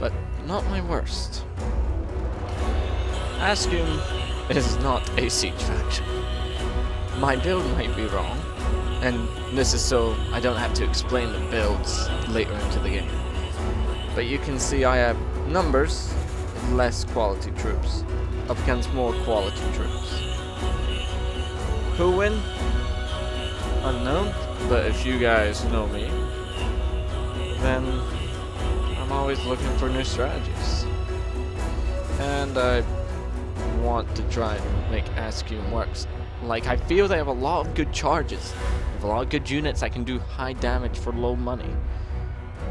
but not my worst. Askum is not a siege faction. My build might be wrong, and this is so I don't have to explain the builds later into the game. But you can see I have numbers, less quality troops, up against more quality troops. Who win? Unknown, but if you guys know me, then I'm always looking for new strategies. And I want to try and make Askum work. Like, I feel they have a lot of good charges. They have a lot of good units that can do high damage for low money.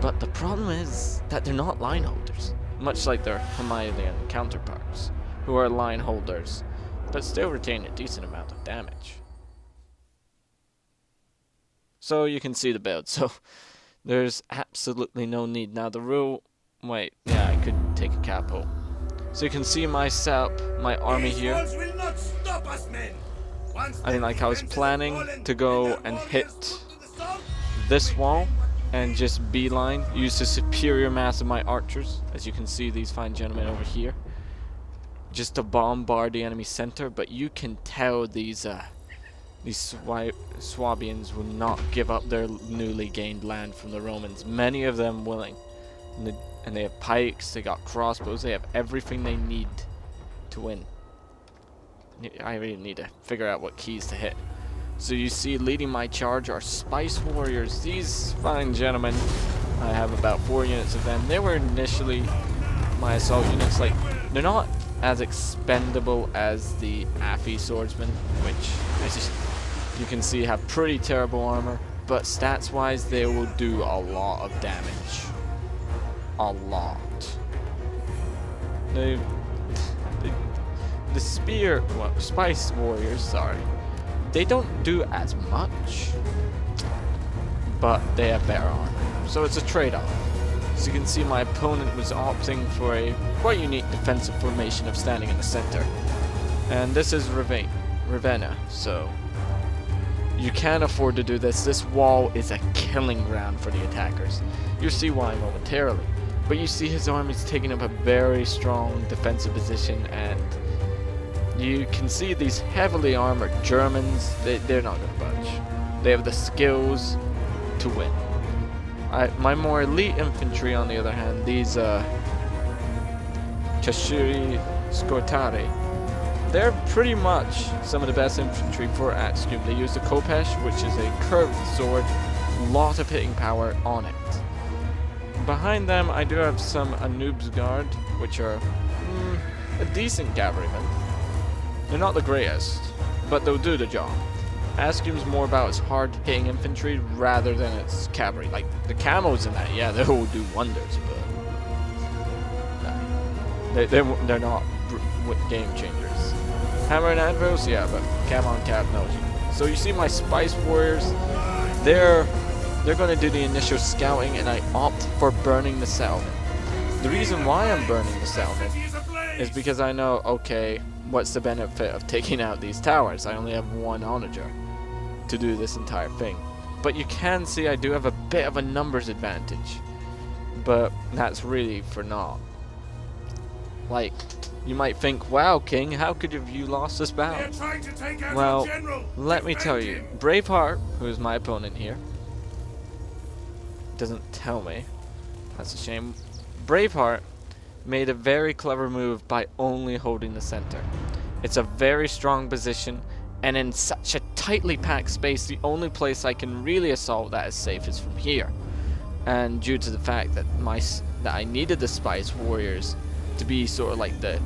But the problem is that they're not line holders, much like their Himalayan counterparts, who are line holders, but still retain a decent amount of damage. So you can see the build, so there's absolutely no need. Now the rule, wait, yeah, I could take a capo. So you can see my setup, my army here. I mean, like, I was planning to go and hit this wall and just beeline, use the superior mass of my archers, as you can see these fine gentlemen over here, just to bombard the enemy center. But you can tell these Swabians will not give up their newly gained land from the Romans. Many of them willing, and they have pikes, they got crossbows, they have everything they need to win. I really need to figure out what keys to hit. So you see, leading my charge are Spice Warriors. These fine gentlemen, I have about 4 units of them. They were initially my assault units. Like, they're not as expendable as the Affi swordsmen, which you can see have pretty terrible armor, but stats wise they will do a lot of damage. A lot. The Spice Warriors, sorry, they don't do as much, but they have better armor, so it's a trade-off. So you can see my opponent was opting for a quite unique defensive formation of standing in the center, and this is Ravenna, so you can't afford to do this. This wall is a killing ground for the attackers. You'll see why momentarily, but you see his army's taking up a very strong defensive position, and you can see these heavily armored Germans, they're not going to budge. They have the skills to win. My more elite infantry, on the other hand, these Chashiri Scortari, they're pretty much some of the best infantry for Askum. They use the Kopesh, which is a curved sword, lot of hitting power on it. Behind them, I do have some Anub's Guard, which are a decent cavalryman. They're not the greatest, but they'll do the job. Askum's more about its hard-hitting infantry rather than its cavalry. Like, the camos in that, yeah, they will do wonders, but they're not game changers. Hammer and anvils, yeah, but cam on cap, no. So you see my Spice Warriors, they're going to do the initial scouting, and I opt for burning the settlement. The reason why I'm burning the settlement is because I know, okay, what's the benefit of taking out these towers? I only have one onager to do this entire thing. But you can see I do have a bit of a numbers advantage, but that's really for naught. Like, you might think, wow, King, how could have you lost this battle? Well, let me tell you, Braveheart, who is my opponent here, doesn't tell me. That's a shame. Braveheart made a very clever move by only holding the center. It's a very strong position, and in such a tightly packed space, the only place I can really assault that is safe is from here. And due to the fact that I needed the Spice Warriors to be sort of like the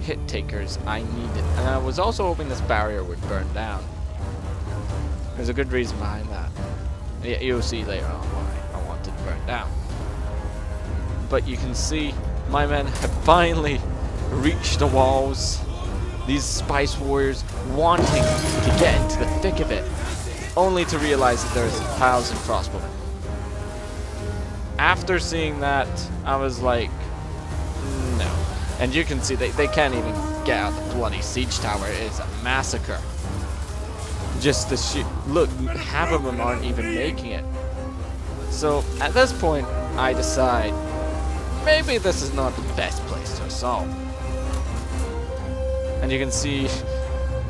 hit takers, I needed. And I was also hoping this barrier would burn down. There's a good reason behind that. You'll see later on why I wanted to burn down. But you can see my men have finally reached the walls. These Spice Warriors wanting to get into the thick of it, only to realize that there's piles and crossbowmen. After seeing that, I was like, no. And you can see they can't even get out the bloody siege tower. It is a massacre. Just the shoot. Look, half of them aren't even making it. So at this point, I decide, maybe this is not the best place to assault. And you can see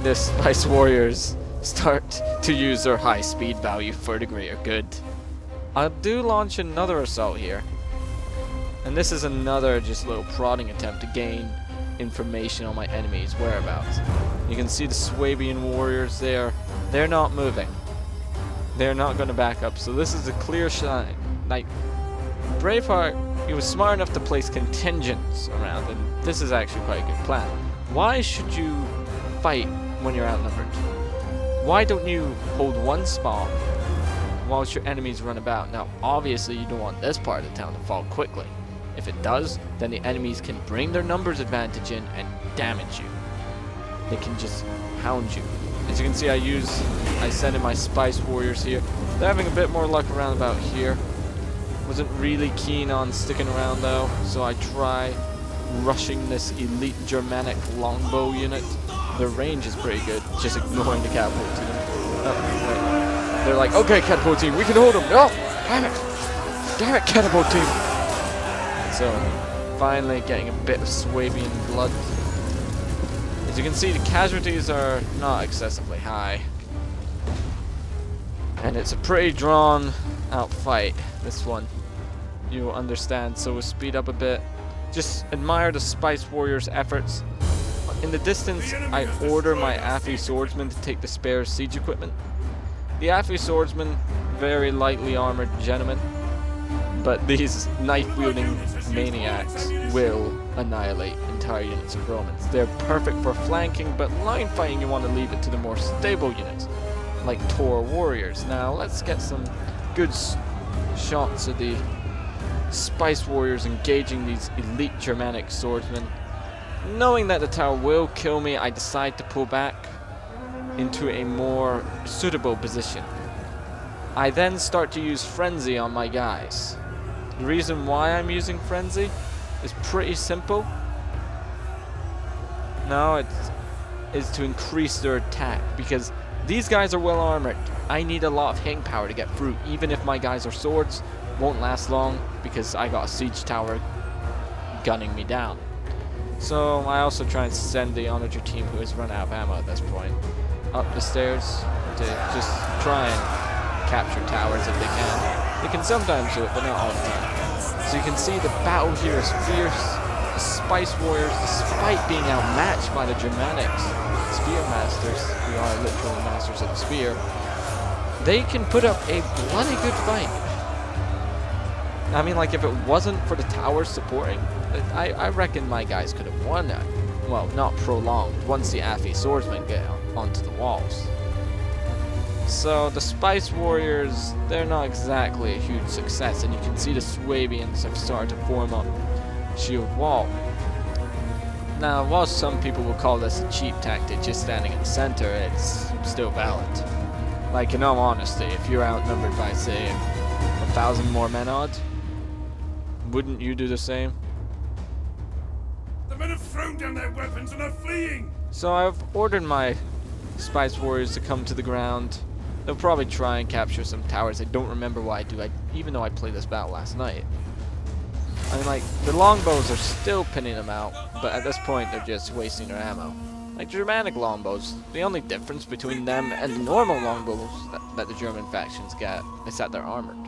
the Spice Warriors start to use their high speed value for the greater good. I do launch another assault here. And this is another just little prodding attempt to gain information on my enemy's whereabouts. You can see the Swabian warriors there. They're not moving. They're not going to back up. So this is a clear shot. Like, Braveheart, he was smart enough to place contingents around, and this is actually quite a good plan. Why should you fight when you're outnumbered? Why don't you hold one spot whilst your enemies run about? Now, obviously, you don't want this part of the town to fall quickly. If it does, then the enemies can bring their numbers advantage in and damage you. They can just hound you. As you can see, I send in my Spice Warriors here. They're having a bit more luck around about here. Wasn't really keen on sticking around though, so I try rushing this elite Germanic longbow unit. Their range is pretty good, just ignoring the catapult team. Oh, they're like, okay, catapult team, we can hold them. No, damn it, catapult team. So, finally getting a bit of Swabian blood. As you can see, the casualties are not excessively high. And it's a pretty drawn out fight, this one. You'll understand, so we'll speed up a bit. Just admire the Spice Warriors' efforts. In the distance, I order my Affi swordsman to take the spare siege equipment. The Affi swordsman, very lightly armored gentlemen, but these knife-wielding maniacs will annihilate entire units of Romans. They're perfect for flanking, but line fighting you want to leave it to the more stable units, like Tor warriors. Now let's get some good shots of the Spice Warriors engaging these elite Germanic swordsmen. Knowing that the tower will kill me, I decide to pull back into a more suitable position. I then start to use Frenzy on my guys. The reason why I'm using Frenzy is pretty simple. No, it's to increase their attack, because these guys are well armored. I need a lot of hitting power to get through, even if my guys are swords. Won't last long because I got a siege tower gunning me down. So I also try and send the onager team, who has run out of ammo at this point, up the stairs to just try and capture towers if they can. They can sometimes do it, but not all the time. So you can see the battle here is fierce. The Spice Warriors, despite being outmatched by the Germanics, spear masters, who are literally masters of the spear, they can put up a bloody good fight. I mean, like, if it wasn't for the towers supporting, I reckon my guys could have won that. Well, not prolonged, once the Affi swordsmen get onto the walls. So the Spice Warriors, they're not exactly a huge success, and you can see the Swabians have started to form up shield wall. Now, while some people will call this a cheap tactic, just standing in the center, it's still valid. Like, in all honesty, if you're outnumbered by, say, 1,000 more men odds, wouldn't you do the same? The men have thrown down their weapons and are fleeing! So I've ordered my Spice Warriors to come to the ground. They'll probably try and capture some towers. I don't remember why I do, even though I played this battle last night. I mean, like, the longbows are still pinning them out, but at this point they're just wasting their ammo. Like Germanic longbows, the only difference between them and the normal longbows that the German factions get is that they're armored.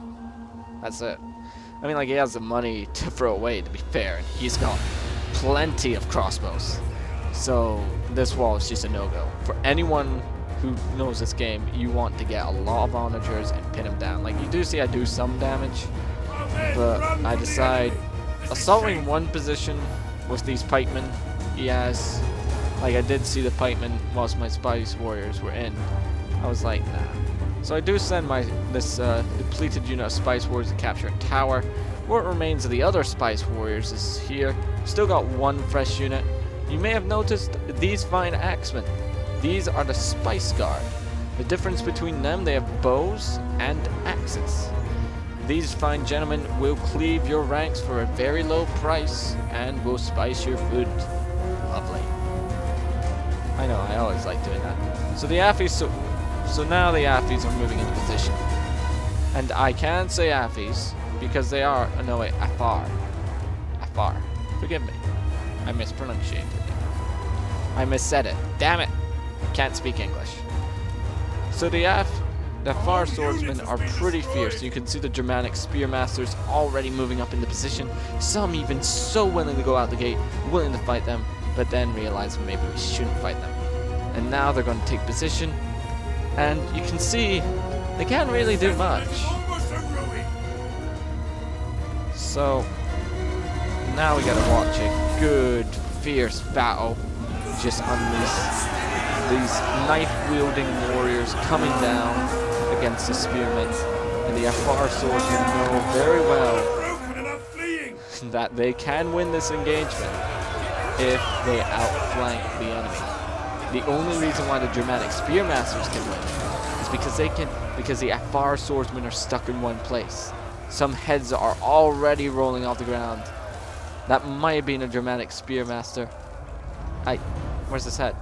That's it. I mean, like, he has the money to throw away, to be fair, and he's got plenty of crossbows. So this wall is just a no-go. For anyone who knows this game, you want to get a lot of onagers and pin them down. Like, you do see I do some damage, but I decide assaulting one position with these pikemen. Yes, like, I did see the pikemen whilst my Spice Warriors were in. I was like, nah. So I do send this depleted unit of Spice Warriors to capture a tower. What remains of the other Spice Warriors is here. Still got one fresh unit. You may have noticed these fine axemen. These are the Spice Guard. The difference between them, they have bows and axes. These fine gentlemen will cleave your ranks for a very low price and will spice your food. Lovely. I know, I always like doing that. So the Affis, so now the Affis are moving into position. And I can say Affis because they are, no wait, Afar. Afar. Forgive me. I mispronunciated it. I missaid it. Damn it! Can't speak English. So the Afar swordsmen are pretty fierce. You can see the Germanic spearmasters already moving up into position. Some even so willing to go out the gate, willing to fight them, but then realizing maybe we shouldn't fight them. And now they're going to take position, and you can see they can't really do much. So now we gotta watch a good, fierce battle just on these knife-wielding warriors coming down against the spearmen. And the Afar swordsmen know very well that they can win this engagement if they outflank the enemy. The only reason why the Germanic spearmasters can win is because the Afar swordsmen are stuck in one place. Some heads are already rolling off the ground. That might have been a Germanic spearmaster. Where's his head?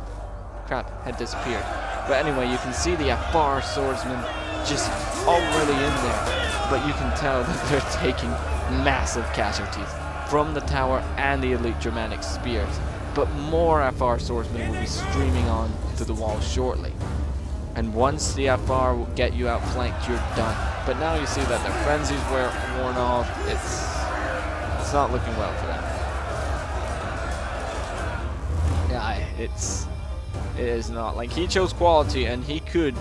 Crap, head disappeared. But anyway, you can see the Afar swordsmen just already in there. But you can tell that they're taking massive casualties from the tower and the elite Germanic spears. But more Afar swordsmen will be streaming on to the wall shortly. And once the Afar will get you outflanked, you're done. But now you see that their frenzies were worn off. It's not looking well for them. Yeah, it is not. Like, he chose quality, and he could.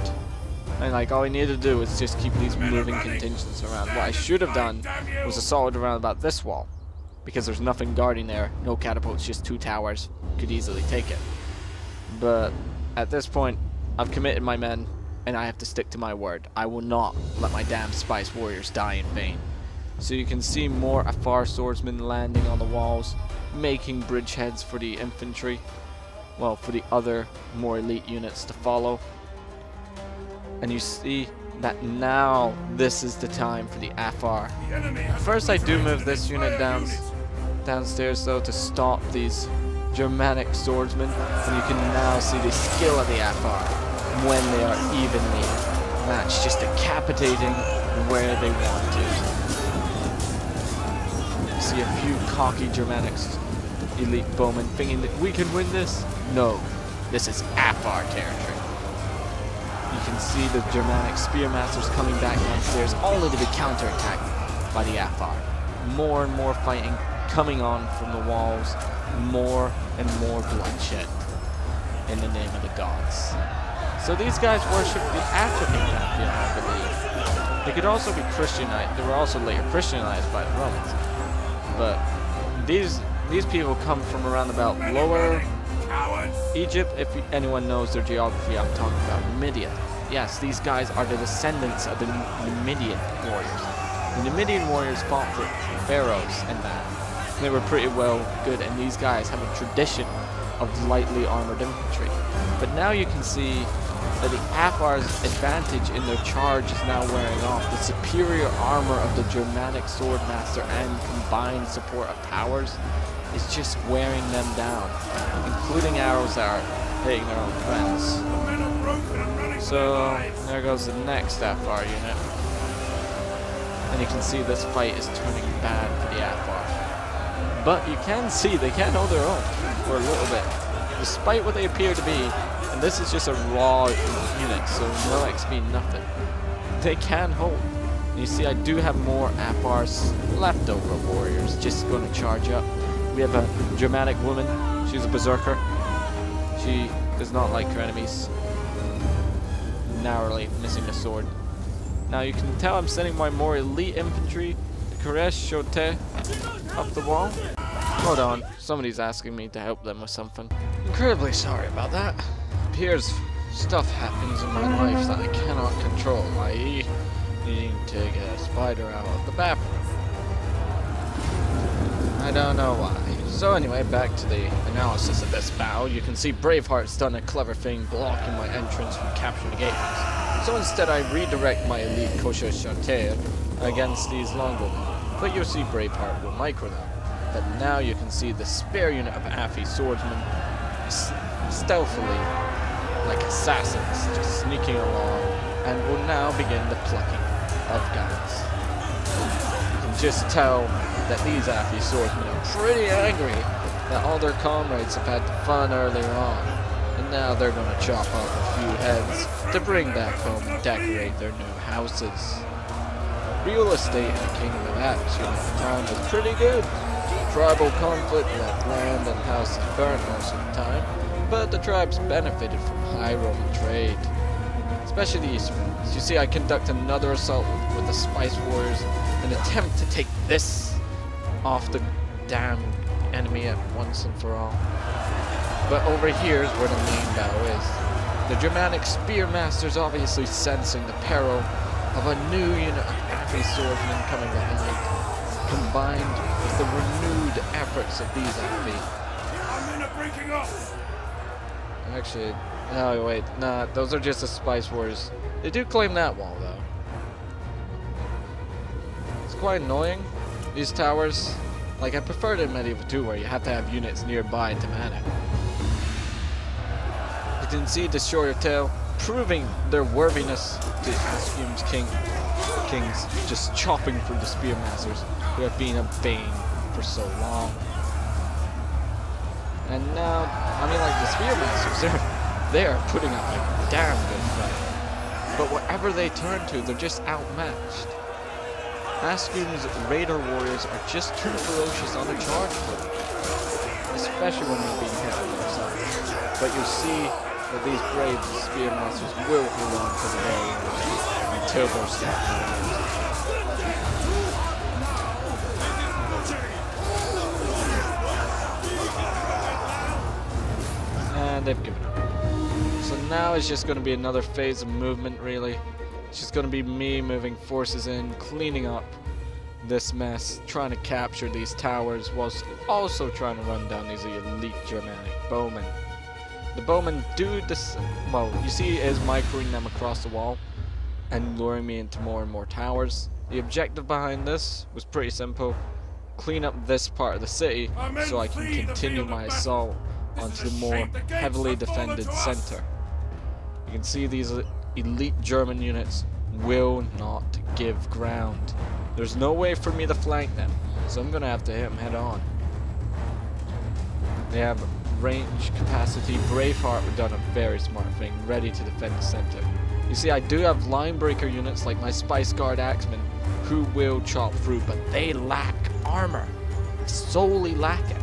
And like, all he needed to do was just keep these moving contingents around. What I should have done was assaulted around about this wall, because there's nothing guarding there. No catapults, just 2 towers. Could easily take it. But at this point, I've committed my men, and I have to stick to my word. I will not let my damn Spice Warriors die in vain. So you can see more Afar swordsmen landing on the walls, making bridgeheads for the infantry. Well, for the other more elite units to follow. And you see that now this is the time for the Afar. First, I do move this unit downstairs though to stop these Germanic swordsmen, and you can now see the skill of the Afar when they are evenly matched, just decapitating where they want to. You see a few cocky Germanic elite bowmen thinking that we can win this. No, this is Afar territory. You can see the Germanic spearmasters coming back downstairs, only to be counterattacked by the Afar. More and more fighting coming on from the walls, more and more bloodshed in the name of the gods. So these guys worship the African pantheon, I believe. They could also be Christianized. They were also later Christianized by the Romans. But these people come from around about lower Egypt. If anyone knows their geography, I'm talking about Numidia. Yes, these guys are the descendants of the Numidian warriors. The Numidian warriors fought for pharaohs and that. They were pretty well good, and these guys have a tradition of lightly armored infantry. But now you can see that the Afar's advantage in their charge is now wearing off. The superior armor of the Germanic swordmaster and combined support of towers is just wearing them down, including arrows that are hitting their own friends. So there goes the next Afar unit. And you can see this fight is turning bad for the Afar. But you can see they can hold their own for a little bit, despite what they appear to be. And this is just a raw unit, so no XP, nothing. They can hold. And you see I do have more Afar's leftover warriors just going to charge up. We have a Germanic woman. She's a berserker. She does not like her enemies. Narrowly missing a sword. Now you can tell I'm sending my more elite infantry, the Koresh Shote, up the wall. Hold on, somebody's asking me to help them with something. Incredibly sorry about that. Appears stuff happens in my life that I cannot control, i.e. needing to get a spider out of the bathroom. I don't know why. So anyway, back to the analysis of this battle. You can see Braveheart's done a clever thing blocking my entrance from capturing the gatehouse. So instead I redirect my elite Kosher Charter against these longbowmen. But you'll see Braveheart will micro them. But now you can see the spare unit of Afi swordsmen stealthily, like assassins, just sneaking along, and will now begin the plucking of guns. You can just tell that these Afi swordsmen are pretty angry that all their comrades have had fun earlier on, and now they're going to chop off a few heads to bring back home and decorate their new houses. Real estate in the Kingdom of Action at the time was pretty good. Tribal conflict left land and houses burnt most of the time, but the tribes benefited from high Roman trade, especially the Easterns. You see, I conduct another assault with the Spice Warriors, an attempt to take this off the damn enemy at once and for all. But over here is where the main battle is. The Germanic Spearmasters obviously sensing the peril of a new unit of Afi swordsmen coming behind, combined with the renewed efforts of these Afi. Our men are breaking off! Actually, no wait, nah, those are just the Spice Wars. They do claim that wall though. It's quite annoying, these towers. Like, I preferred in Medieval 2 where you have to have units nearby to man it. You can see the shorter tail proving their worthiness to Askum's kings, just chopping through the Spearmasters who have been a bane for so long. And now, I mean, like, the Spearmasters, they are putting up a damn good fight. But whatever they turn to, they're just outmatched. Askum's Raider Warriors are just too ferocious on the charge for them, especially when they're being hit on their side. But you'll see that these brave Spearmasters will hold on to the very end until they're stopped. And they've given up. So now it's just going to be another phase of movement, really. It's just going to be me moving forces in, cleaning up this mess, trying to capture these towers, whilst also trying to run down these elite Germanic bowmen. The bowmen do this, well, you see is microing them across the wall and luring me into more and more towers. The objective behind this was pretty simple. Clean up this part of the city so I can continue my assault onto the more heavily defended center. You can see these elite German units will not give ground. There's no way for me to flank them, so I'm gonna have to hit them head on. They have range capacity. Braveheart have done a very smart thing, ready to defend the center. You see, I do have line breaker units like my Spice Guard Axemen who will chop through, but they lack armor. Solely lack it.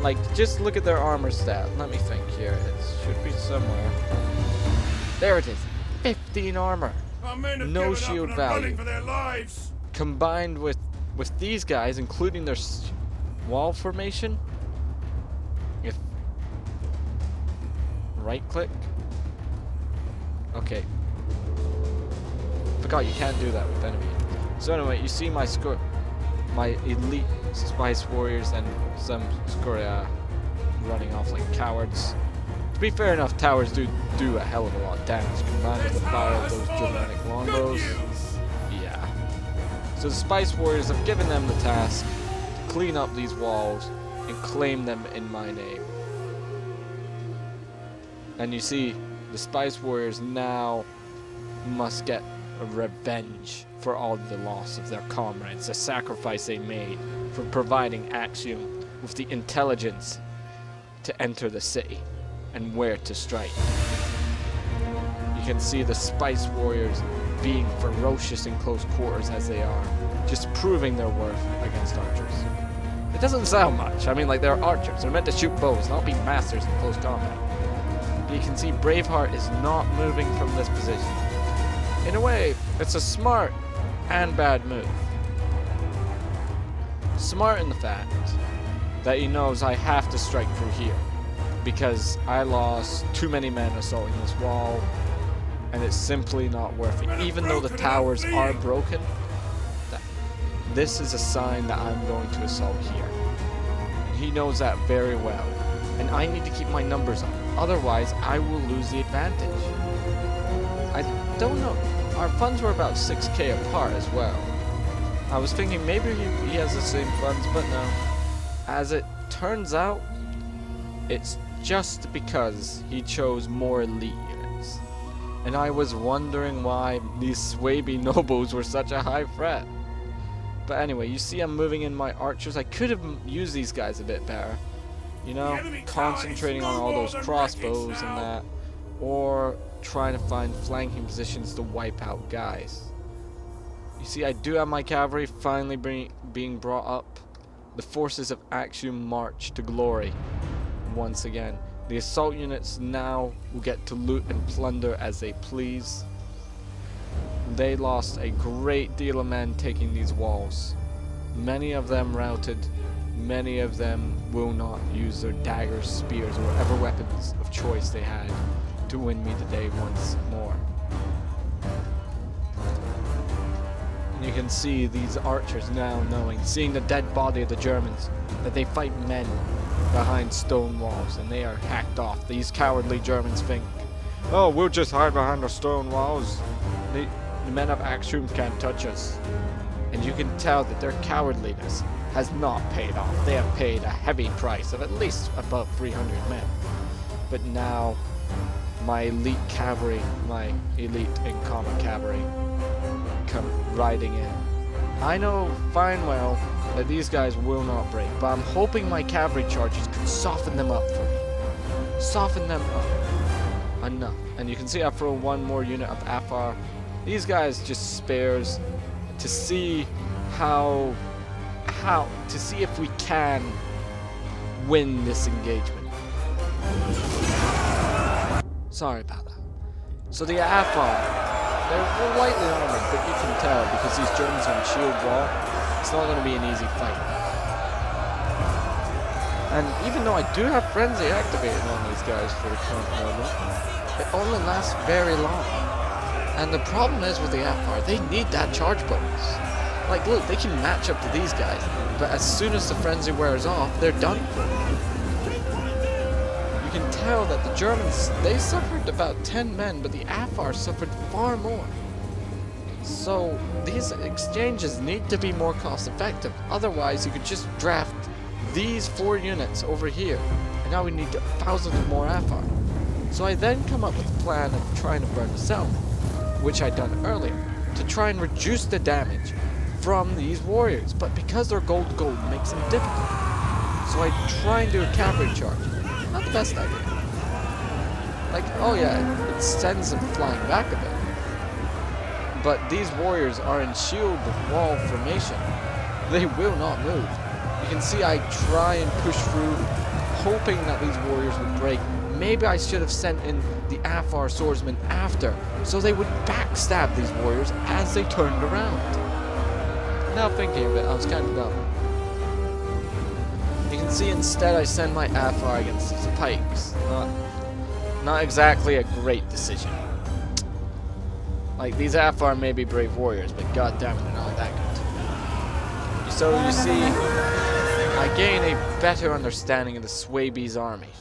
Like, just look at their armor stat. Let me think here. It should be somewhere. There it is. 15 armor. No shield value. For their lives. Combined with these guys, including their wall formation. If right click. Okay. Forgot you can't do that with enemy. So anyway, you see my elite Spice Warriors and some Scoria running off like cowards. To be fair enough, towers do a hell of a lot of damage combined with the power of those Germanic longbows. Yeah. So the Spice Warriors have given them the task to clean up these walls and claim them in my name. And you see, the Spice Warriors now must get a revenge for all the loss of their comrades, the sacrifice they made for providing Askum with the intelligence to enter the city and where to strike. You can see the Spice Warriors being ferocious in close quarters as they are, just proving their worth against archers. It doesn't sound much. I mean, like, they're archers. They're meant to shoot bows, not be masters in close combat. But you can see Braveheart is not moving from this position. In a way, it's a smart and bad move. Smart in the fact that he knows I have to strike through here because I lost too many men assaulting this wall and it's simply not worth it. Even though the towers are broken, this is a sign that I'm going to assault here. And he knows that very well. And I need to keep my numbers up. Otherwise, I will lose the advantage. I don't know. Our funds were about 6k apart as well. I was thinking maybe he has the same funds, but no. As it turns out, it's just because he chose more elite units. And I was wondering why these Swaby nobles were such a high threat. But anyway, you see I'm moving in my archers. I could have used these guys a bit better. You know, concentrating on all those crossbows and that. Or trying to find flanking positions to wipe out guys. You see, I do have my cavalry finally being brought up. The forces of Askum march to glory once again. The assault units now will get to loot and plunder as they please. They lost a great deal of men taking these walls. Many of them routed. Many of them will not use their daggers, spears, or whatever weapons of choice they had to win me the day once more. And you can see these archers now knowing, seeing the dead body of the Germans, that they fight men behind stone walls and they are hacked off. These cowardly Germans think, oh, we'll just hide behind the stone walls. The men of Askum can't touch us. And you can tell that their cowardliness has not paid off. They have paid a heavy price of at least above 300 men. But now, my elite cavalry, my elite and common cavalry, come riding in. I know fine well that these guys will not break, but I'm hoping my cavalry charges could soften them up for me. Soften them up enough. And you can see I throw one more unit of Afar. These guys just spares to see to see if we can win this engagement. Sorry about that. So the Afar, they're lightly armored, but you can tell because these Germans are on shield wall, it's not going to be an easy fight. And even though I do have frenzy activated on these guys for the current moment, it only lasts very long. And the problem is with the Afar, they need that charge bonus. Like, look, they can match up to these guys, but as soon as the frenzy wears off, they're done for. You can tell that the Germans, they suffered about 10 men, but the Afar suffered far more. So, these exchanges need to be more cost effective. Otherwise, you could just draft these 4 units over here, and now we need thousands of more Afar. So I then come up with a plan of trying to burn the settlement, which I'd done earlier, to try and reduce the damage from these warriors, but because they're gold makes them difficult. So I try and do a cavalry charge. Not the best idea. Like, oh yeah, it sends them flying back a bit. But these warriors are in shield wall formation. They will not move. You can see I try and push through, hoping that these warriors would break. Maybe I should have sent in the Afar swordsmen after, so they would backstab these warriors as they turned around. Now thinking of it, I was kind of dumb. You can see instead I send my Afar against these pikes. Not exactly a great decision. Like, these Afar may be brave warriors, but goddammit, they're not that good. So you see, I gain a better understanding of the Swabi's army.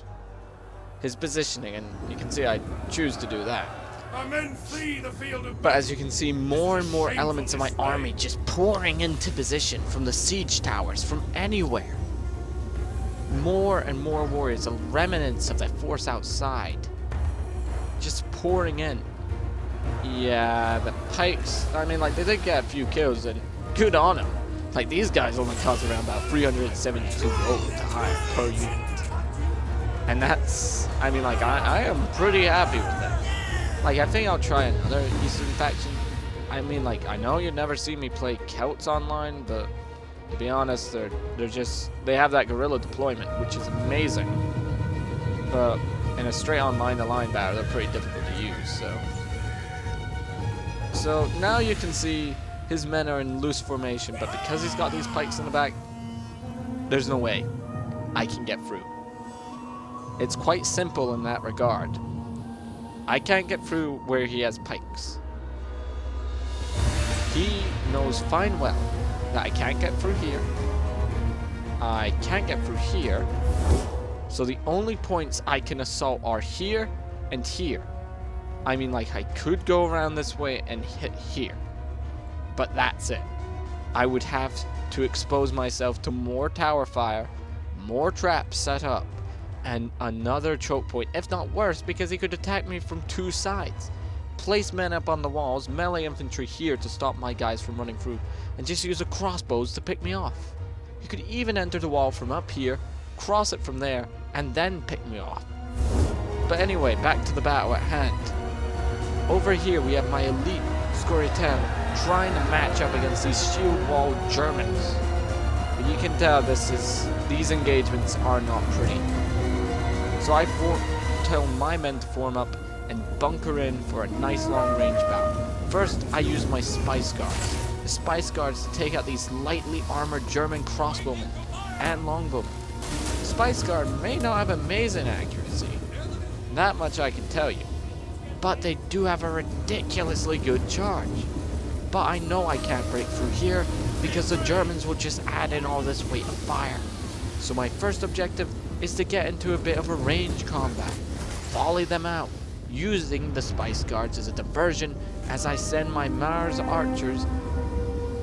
His positioning, and you can see I choose to do that. Our men flee the field of But as you can see, more and more elements of my army just pouring into position from the siege towers, from anywhere. More and more warriors, the remnants of that force outside, just pouring in. Yeah, the pikes, I mean, like, they did get a few kills, and good on them. Like, these guys only cost around about 372 gold to hire per unit. And that's, I mean, like, I am pretty happy with that. Like, I think I'll try another Eastern faction. I mean, like, I know you'd never see me play Celts online, but to be honest, they have that guerrilla deployment, which is amazing. But in a straight online-to-line battle, they're pretty difficult to use, So now you can see his men are in loose formation, but because he's got these pikes in the back, there's no way I can get through. It's quite simple in that regard. I can't get through where he has pikes. He knows fine well that I can't get through here. I can't get through here. So the only points I can assault are here and here. I mean, like, I could go around this way and hit here. But that's it. I would have to expose myself to more tower fire, more traps set up, and another choke point, if not worse, because he could attack me from 2 sides. place men up on the walls, melee infantry here to stop my guys from running through, and just use the crossbows to pick me off. You could even enter the wall from up here, cross it from there, and then pick me off. But anyway, back to the battle at hand. Over here we have my elite Skoritel trying to match up against these shield wall Germans. But you can tell these engagements are not pretty. So I tell my men to form up and bunker in for a nice long range battle. First, I use my Spice Guards. The Spice Guards to take out these lightly armored German crossbowmen and longbowmen. The Spice Guard may not have amazing accuracy, that much I can tell you, but they do have a ridiculously good charge. But I know I can't break through here because the Germans will just add in all this weight of fire. So my first objective is to get into a bit of a range combat, volley them out, using the Spice Guards as a diversion as I send my Mars archers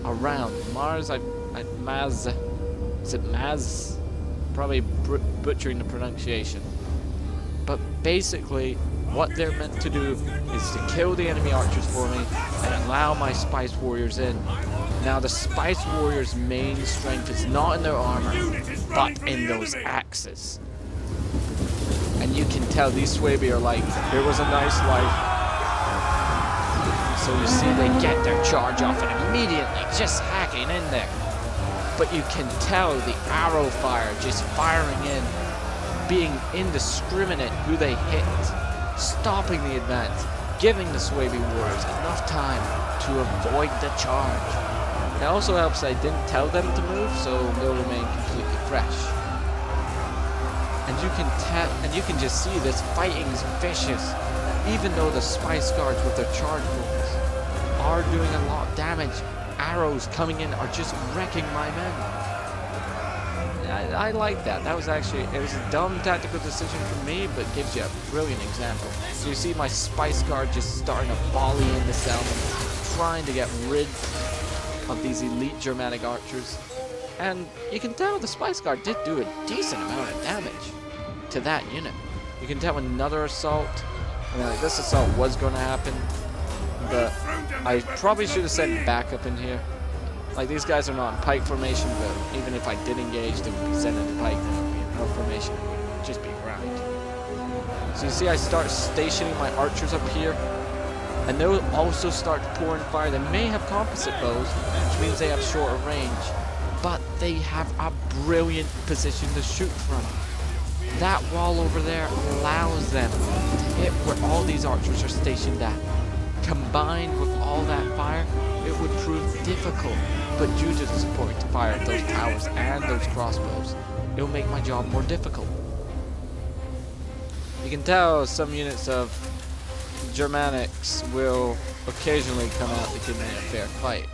around. Mars, Maz, is it Maz? Probably butchering the pronunciation. But basically, what they're meant to do is to kill the enemy archers for me and allow my Spice Warriors in. Now the Spice Warriors' main strength is not in their armor, but in those axes. And you can tell these Swabi are like, here was a nice life. So you see they get their charge off and immediately just hacking in there. But you can tell the arrow fire just firing in, being indiscriminate who they hit, stopping the advance, giving the Swabi Warriors enough time to avoid the charge. It also helps I didn't tell them to move, so they'll remain completely fresh. And you can just see this fighting is vicious, even though the Spice Guards with their charge rolls are doing a lot of damage. Arrows coming in are just wrecking my men. I like that. That was actually, it was a dumb tactical decision for me, but gives you a brilliant example. So you see my Spice Guard just starting to volley into Selman, trying to get rid of these elite Germanic archers. And you can tell the Spice Guard did do a decent amount of damage to that unit. You can tell another assault, I mean, like, this assault was going to happen, but I probably should have sent backup in here. Like, these guys are not in pike formation, but even if I did engage, they would be sent into pike, they would be in hill formation, it would just be grind. So you see I start stationing my archers up here, and they'll also start pouring fire. They may have composite bows, which means they have shorter range, but they have a brilliant position to shoot from. That wall over there allows them to hit where all these archers are stationed at. Combined with all that fire, it would prove difficult, but due to the support to fire at those towers and those crossbows, it will make my job more difficult. You can tell some units of Germanics will occasionally come out to give me a fair fight.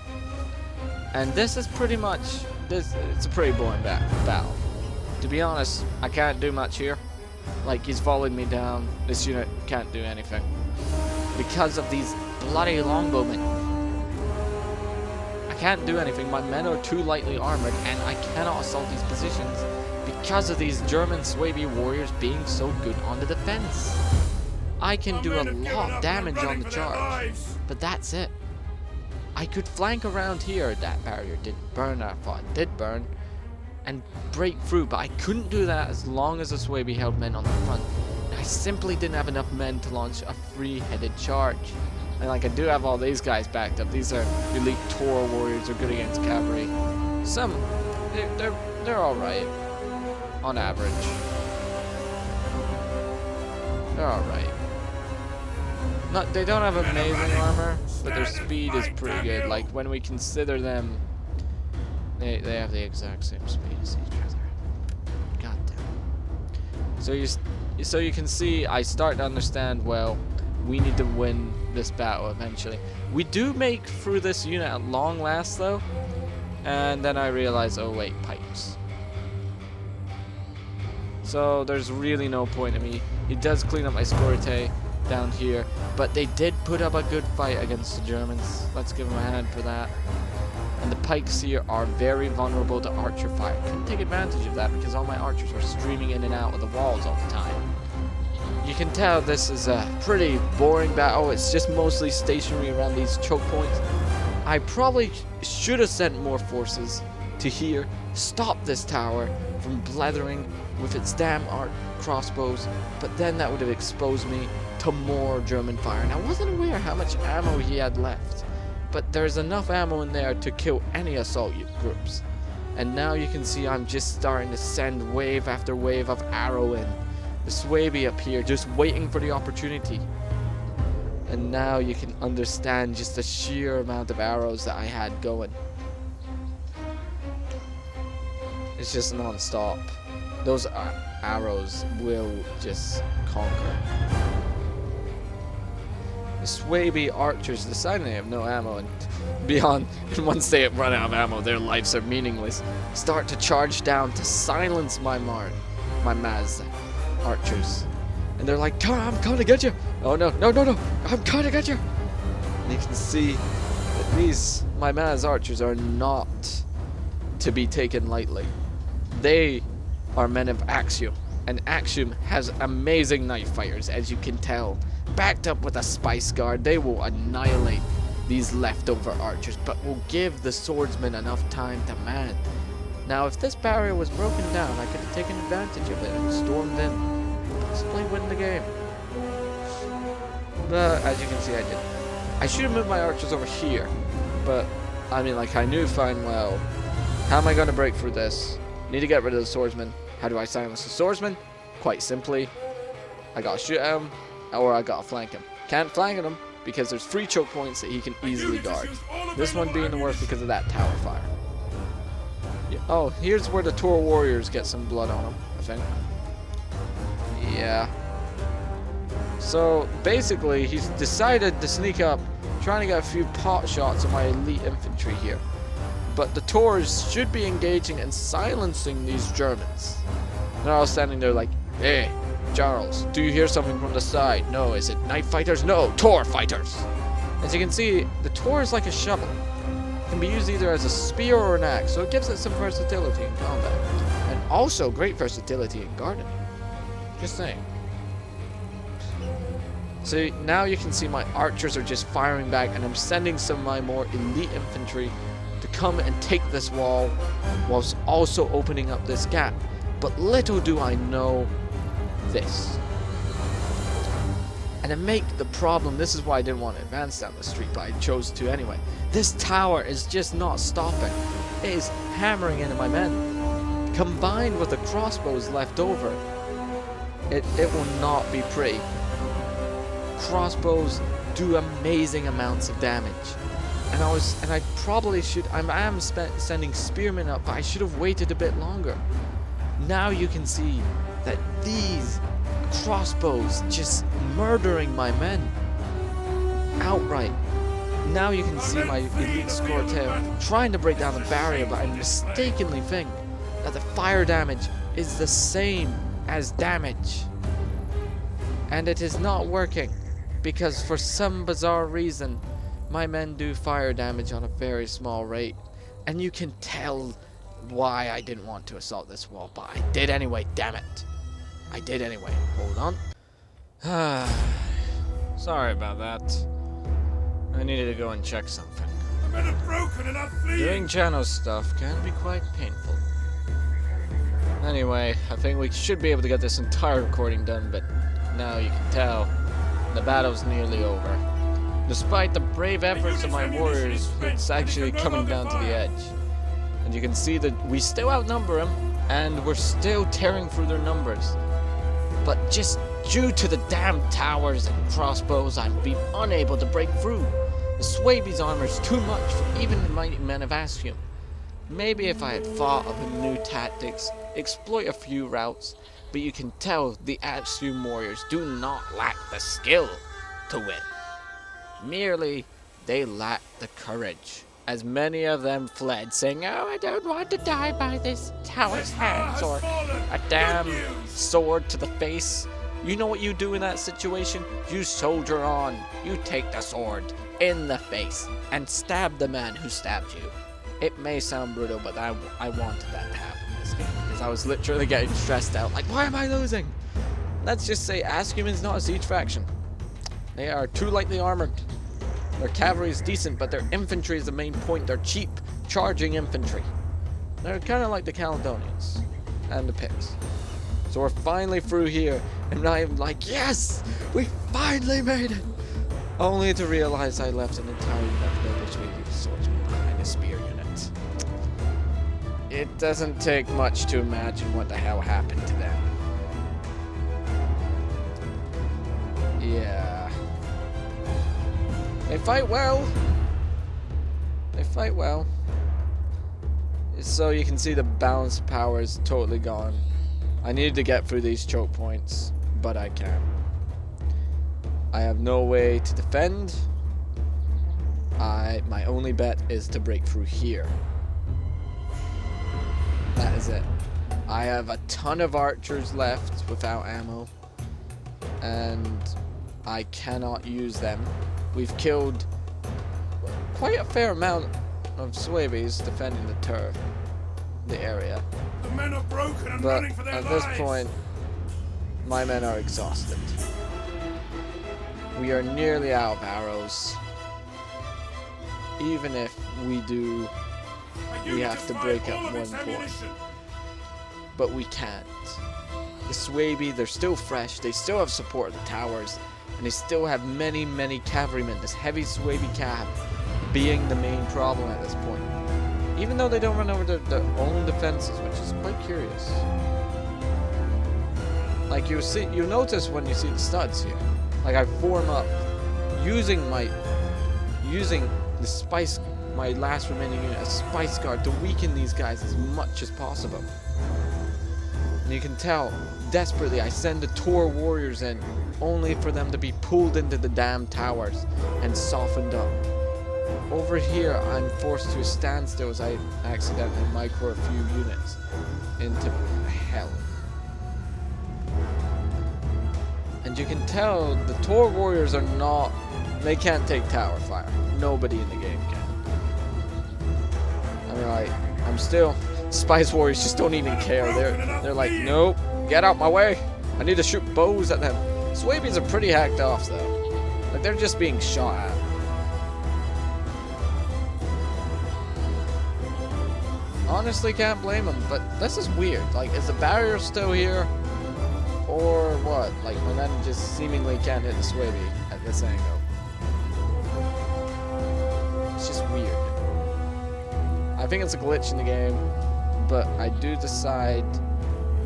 And this is pretty much, it's a pretty boring battle. To be honest, I can't do much here. Like, he's volleyed me down, this unit can't do anything. Because of these bloody longbowmen. I can't do anything, my men are too lightly armored, and I cannot assault these positions because of these German Swabi warriors being so good on the defense. I can do a lot of damage on the charge, but that's it. I could flank around here, that barrier didn't burn, I thought it did burn, and break through, but I couldn't do that as long as the Swabi held men on the front. I simply didn't have enough men to launch a three-headed charge. And like, I do have all these guys backed up. These are elite Toro warriors, are good against cavalry. Some, they're all right, on average. They're all right. They don't have amazing armor, but their speed is pretty good. Like, when we consider them, they have the exact same speed as each other. God damn. So you can see I start to understand, well, we need to win this battle eventually. We do make through this unit at long last though, and then I realize, oh wait, pipes. So there's really no point in me. He does clean up my Skorite down here, but they did put up a good fight against the Germans. Let's give them a hand for that. And the pikes here are very vulnerable to archer fire. Couldn't take advantage of that because all my archers are streaming in and out of the walls all the time. you can tell this is a pretty boring battle. It's just mostly stationary around these choke points. I probably should have sent more forces to here, stop this tower from blethering with its damn arc crossbows, but then that would have exposed me to more German fire. And I wasn't aware how much ammo he had left, but there's enough ammo in there to kill any assault groups. And now you can see I'm just starting to send wave after wave of arrow in. The Swaby up here just waiting for the opportunity. And now you can understand just the sheer amount of arrows that I had going. It's just non-stop. Those arrows will just conquer. The Swaby archers decided they have no ammo, and beyond, and once they run out of ammo, their lives are meaningless. Start to charge down to silence my Maz archers. And they're like, "Come on, I'm coming to get you!" Oh no, no, no, no! I'm coming to get you! And you can see that these, my Maz archers, are not to be taken lightly. They are men of Axiom, and Axiom has amazing knife fighters, as you can tell. Backed up with a spice guard, they will annihilate these leftover archers, but will give the swordsmen enough time to man. Now, if this barrier was broken down, I could have taken advantage of it and stormed in, possibly win the game. But as you can see, I didn't. I should have moved my archers over here, but I mean, like, I knew fine well. How am I going to break through this? Need to get rid of the swordsman. How do I silence the swordsman? Quite simply, I gotta shoot at him, or I gotta flank him. Can't flank him because there's 3 choke points that he can easily guard. This one being the worst because of that tower fire. Yeah. Oh, here's where the Tor warriors get some blood on them, I think. Yeah. So basically, he's decided to sneak up, trying to get a few pot shots of my elite infantry here. But the Tors should be engaging and silencing these Germans. They're all standing there like, "Hey, Charles, do you hear something from the side? No, is it knife fighters? No, Tor fighters!" As you can see, the Tor is like a shovel. It can be used either as a spear or an axe, so it gives it some versatility in combat. And also great versatility in gardening. Just saying. So now you can see my archers are just firing back, and I'm sending some of my more elite infantry to come and take this wall, whilst also opening up this gap. But little do I know this. And to make the problem, this is why I didn't want to advance down the street, but I chose to anyway. This tower is just not stopping. It is hammering into my men. Combined with the crossbows left over, it will not be pretty. Crossbows do amazing amounts of damage. And I probably should, I am sending spearmen up, but I should have waited a bit longer. Now you can see that these crossbows just murdering my men outright. Now you can see my elite Scortail trying to break down the barrier, but I mistakenly think that the fire damage is the same as damage. And it is not working, because for some bizarre reason, my men do fire damage on a very small rate. And you can tell why I didn't want to assault this wall, but I did anyway, damn it. I did anyway. Hold on. Sorry about that. I needed to go and check something. The men are broken and are fleeing. Doing channel stuff can be quite painful. Anyway, I think we should be able to get this entire recording done, but now you can tell the battle's nearly over. Despite the brave efforts of my warriors, it's actually coming down to the edge. And you can see that we still outnumber them, and we're still tearing through their numbers. But just due to the damn towers and crossbows, I'm being unable to break through. The Swaby's armor is too much for even the mighty men of Askum. Maybe if I had thought of new tactics, exploit a few routes, but you can tell the Askum warriors do not lack the skill to win. Merely, they lack the courage, as many of them fled, saying, "Oh, I don't want to die by this tower's hands," or "a damn sword to the face." You know what you do in that situation? You soldier on. You take the sword in the face and stab the man who stabbed you. It may sound brutal, but I wanted that to happen in this game, because I was literally getting stressed out, like, why am I losing? Let's just say Askum is not a siege faction. They are too lightly armored. Their cavalry is decent, but their infantry is the main point. They're cheap, charging infantry. They're kind of like the Caledonians and the Picts. So we're finally through here, and I'm like, yes! We finally made it! Only to realize I left an entire unit of noble Swedish swordsmen behind a spear unit. It doesn't take much to imagine what the hell happened to them. Yeah. They fight well. They fight well. So you can see the balance of power is totally gone. I needed to get through these choke points, but I can't. I have no way to defend. My only bet is to break through here. That is it. I have a ton of archers left without ammo, and I cannot use them. We've killed quite a fair amount of Swabies defending the area. The men are broken and But running for their at lives. this point, my men are exhausted. We are nearly out of arrows. Even if we do, we have to break up one point. But we can't. The Swabi, they're still fresh, they still have support of the towers, and they still have many, many cavalrymen. This heavy Swabi cav being the main problem at this point. Even though they don't run over their own defenses, which is quite curious. Like you notice when you see the studs here. Like I form up using the spice, my last remaining unit as spice guard to weaken these guys as much as possible. And you can tell desperately I send the Tor warriors in only for them to be pulled into the damn towers and softened up. Over here, I'm forced to a standstill as I accidentally micro a few units into hell. And you can tell the Tor warriors are not, they can't take tower fire. Nobody in the game can. Alright, I'm still, Spice warriors just don't even care. They're like, nope, get out my way. I need to shoot bows at them. Swabians are pretty hacked off though. Like they're just being shot at. Honestly, can't blame them, but this is weird. Like, is the barrier still here? Or what? Like, my men just seemingly can't hit the Swabi at this angle. It's just weird. I think it's a glitch in the game, but I do decide...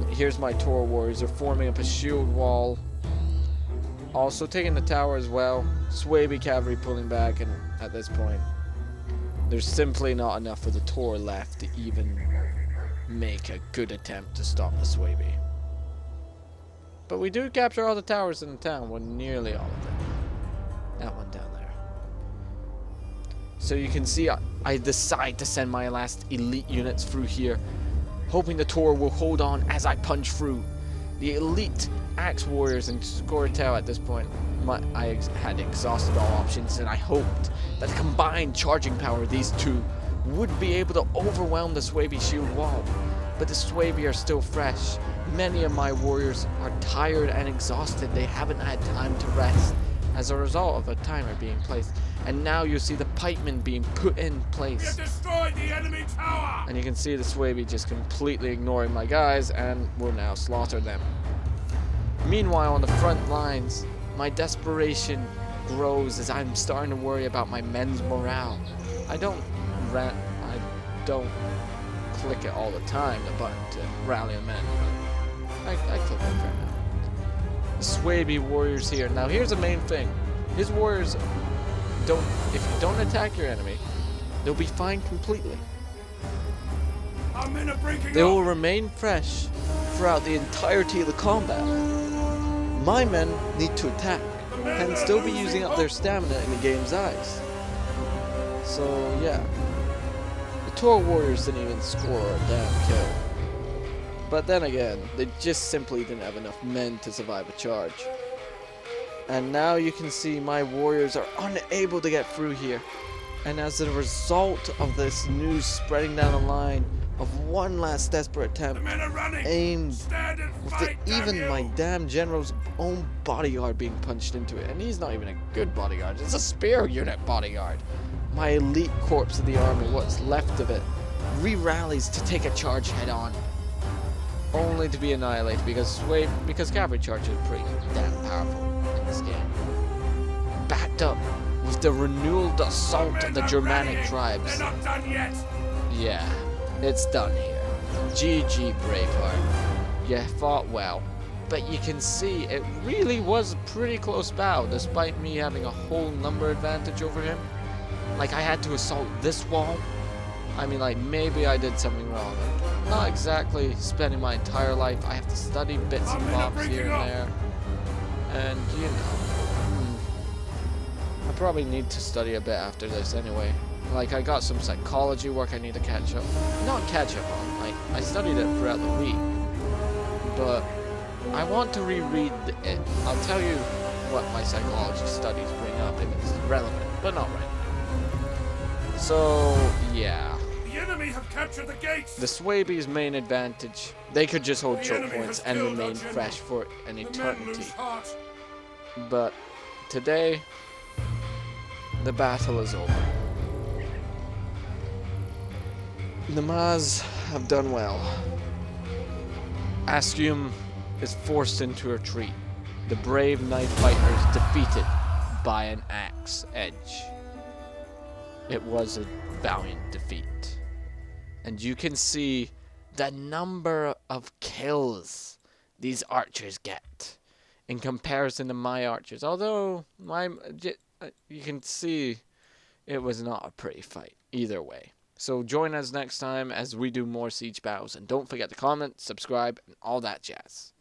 Here's my Tor warriors. They're forming up a shield wall. Also taking the tower as well. Swabi cavalry pulling back, and at this point... There's simply not enough of the Tor left to even make a good attempt to stop the Swabi. But we do capture all the towers in the town, well, nearly all of them. That one down there. So you can see I decide to send my last elite units through here, hoping the Tor will hold on as I punch through. The elite axe warriors and Scoratel at this point, I had exhausted all options, and I hoped that the combined charging power of these two would be able to overwhelm the Swabi shield wall. But the Swabi are still fresh. Many of my warriors are tired and exhausted. They haven't had time to rest as a result of a timer being placed. And now you see the pikemen being put in place. We have destroyed the enemy tower! And you can see the Swabi just completely ignoring my guys and will now slaughter them. Meanwhile, on the front lines, my desperation grows as I'm starting to worry about my men's morale. I don't click it all the time, the button to rally a men, but I click it fair enough. The Swabi warriors here. Now here's the main thing. His warriors if you don't attack your enemy, they'll be fine completely. Our men are breaking They will up. remain fresh throughout the entirety of the combat. My men need to attack and still be using up their stamina in the game's eyes. So yeah, the Tor warriors didn't even score a damn kill. But then again, they just simply didn't have enough men to survive a charge. And now you can see my warriors are unable to get through here. And as a result of this news spreading down the line of one last desperate The attempt, men are running. aimed Stand and with fight, even damn my you. damn general's own bodyguard being punched into it. And he's not even a good bodyguard. It's a spear unit bodyguard. My elite corps of the army, what's left of it, re-rallies to take a charge head on, only to be annihilated because cavalry charges are pretty damn powerful in this game. Backed up with the renewed assault of the Germanic Rallying. tribes. They're not done yet. Yeah, it's done here. GG, Braveheart. You fought well. But you can see it really was a pretty close battle, despite me having a whole number advantage over him. Like, I had to assault this wall. I mean, like, maybe I did something wrong. Not exactly spending my entire life. I have to study bits and bobs here and there. And, you know, I probably need to study a bit after this anyway. Like, I got some psychology work I need to catch up. Not catch up on. Like, I studied it throughout the week. But I want to reread it. I'll tell you what my psychology studies bring up if it's relevant, but not right now. So, yeah. The enemy have captured the gates. The Swabies' main advantage, they could just hold The choke enemy points has and killed our remain general. fresh for an The men eternity. lose heart. But today, the battle is over. The Maz have done well. Askum is forced into retreat. The brave knight fighters defeated by an axe edge. It was a valiant defeat. And you can see the number of kills these archers get in comparison to my archers. Although, you can see it was not a pretty fight either way. So join us next time as we do more siege battles. And don't forget to comment, subscribe, and all that jazz.